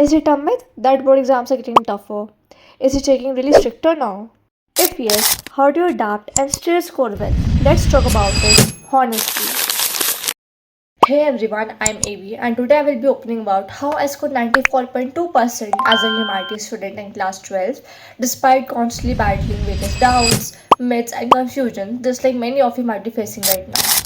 Is it a myth that board exams are getting tougher? Is it taking really stricter now? If yes, how do you adapt and still score well? Let's talk about it honestly. Hey everyone, I'm Avi and today I will be opening about how I scored 94.2% as a humanities student in class 12 despite constantly battling various doubts, myths and confusion just like many of you might be facing right now.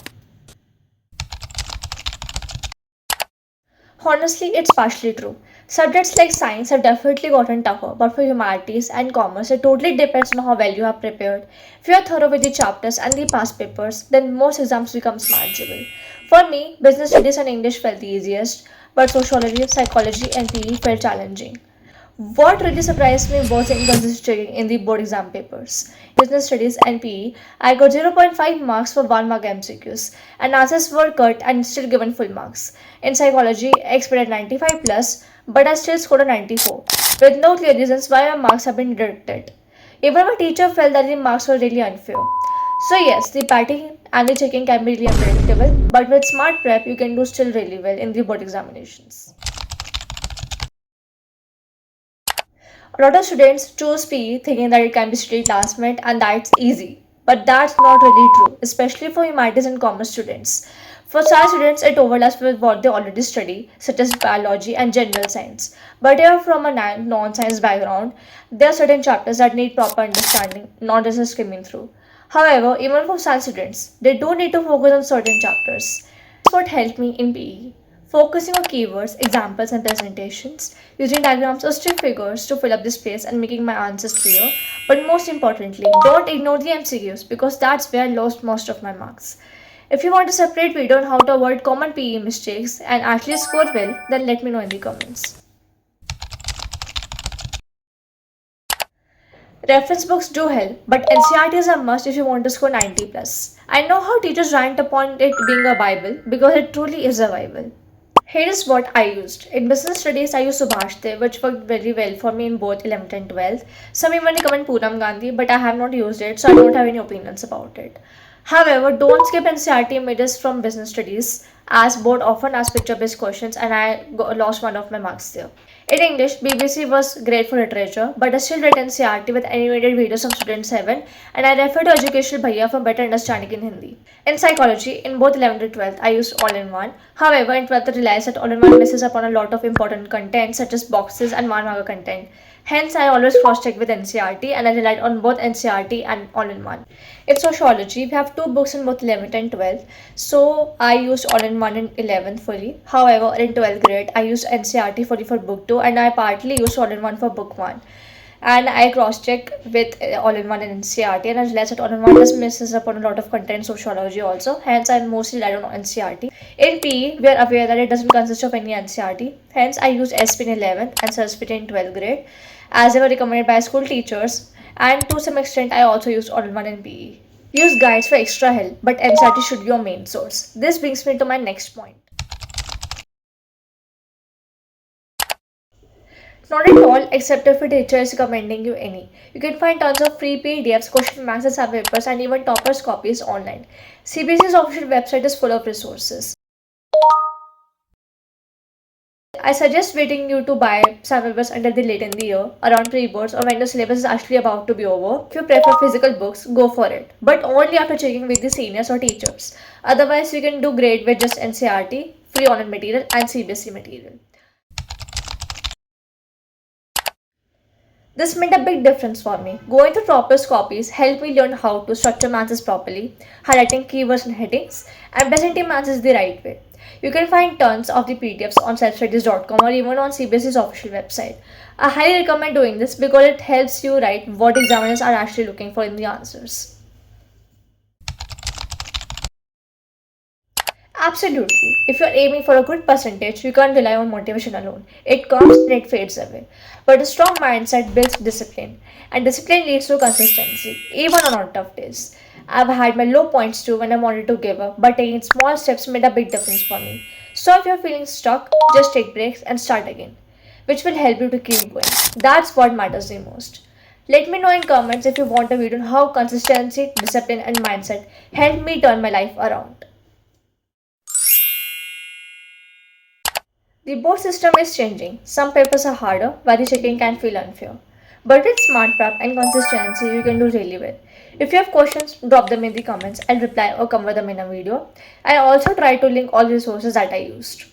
Honestly, it's partially true. Subjects like science have definitely gotten tougher, but for humanities and commerce, it totally depends on how well you have prepared. If you are thorough with the chapters and the past papers, then most exams become manageable. For me, business studies and English felt the easiest, but sociology, psychology, and PE felt challenging. What really surprised me was the inconsistency in the board exam papers. Business studies and PE, I got zero point 0.5 marks for 1 mark MCQs, and answers were cut and still given full marks. In psychology, I expected 95 plus, but I still scored a 94, with no clear reasons why my marks have been deducted. Even my teacher felt that the marks were really unfair. So yes, the batting and the checking can be really unpredictable, but with smart prep, you can do still really well in the board examinations. A lot of students choose PE thinking that it can be studied last minute and that's easy. But that's not really true, especially for humanities and commerce students. For science students, it overlaps with what they already study, such as biology and general science. But if you're from a non science background, there are certain chapters that need proper understanding, not just skimming through. However, even for science students, they do need to focus on certain chapters. That's what helped me in PE. Focusing on keywords, examples, and presentations, using diagrams or stick figures to fill up the space and making my answers clear. But most importantly, don't ignore the MCQs because that's where I lost most of my marks. If you want a separate video on how to avoid common PE mistakes and actually score well, then let me know in the comments. Reference books do help, but NCRT is a must if you want to score 90 plus. I know how teachers rant upon it being a Bible because it truly is a Bible. Here is what I used. In business studies, I used Subhashte, which worked very well for me in both 11th and 12th. Some even recommend Poonam Gandhi, but I have not used it, so I don't have any opinions about it. However, don't skip NCRT images from business studies, as board often ask picture-based questions, and I lost one of my marks there. In English, BBC was great for literature, but I still read NCRT with animated videos of Student 7, and I refer to Educational Bhaiya for better understanding in Hindi. In psychology, in both 11th and 12th, I used all-in-one. However, in 12th, I realized that all-in-one misses upon a lot of important content, such as boxes and Manmaga content. Hence, I always cross-checked with NCRT, and I relied on both NCRT and all-in-one. In sociology, we have two books in both 11th and 12th, so I used all-in-one in 11th fully. However, in 12th grade, I used NCRT fully for book 2 and I partly used all-in-one for book 1. And I cross-check with all-in-one and NCRT and I realized that all-in-one just misses upon a lot of content in sociology also. Hence, I mostly relied on NCRT. In PE, we are aware that it doesn't consist of any NCRT. Hence, I used SP in 11th and Sanskrit in 12th grade as they were recommended by school teachers, and to some extent I also used all-in-one in PE. Use guides for extra help, but NCERT should be your main source. This brings me to my next point. Not at all, except if a teacher is recommending you any. You can find tons of free PDFs, question banks, and sample papers, and even toppers copies online. CBSE's official website is full of resources. I suggest waiting you to buy sample books until the late in the year, around pre-boards or when the syllabus is actually about to be over. If you prefer physical books, go for it. But only after checking with the seniors or teachers. Otherwise, you can do great with just NCRT, free online material and CBSE material. This made a big difference for me. Going through proper copies helped me learn how to structure answers properly, highlighting keywords and headings, and presenting answers the right way. You can find tons of the PDFs on selfstudies.com or even on CBSE's official website. I highly recommend doing this because it helps you write what examiners are actually looking for in the answers. Absolutely. If you're aiming for a good percentage, you can't rely on motivation alone. It comes and it fades away. But a strong mindset builds discipline, and discipline leads to consistency, even on tough days. I've had my low points too when I wanted to give up, but taking small steps made a big difference for me. So if you're feeling stuck, just take breaks and start again, which will help you to keep going. That's what matters the most. Let me know in comments if you want a video on how consistency, discipline, and mindset helped me turn my life around. The board system is changing. Some papers are harder, where the checking can feel unfair. But with smart prep and consistency, you can do really well. If you have questions, drop them in the comments. I'll reply or cover them in a video. I also try to link all resources that I used.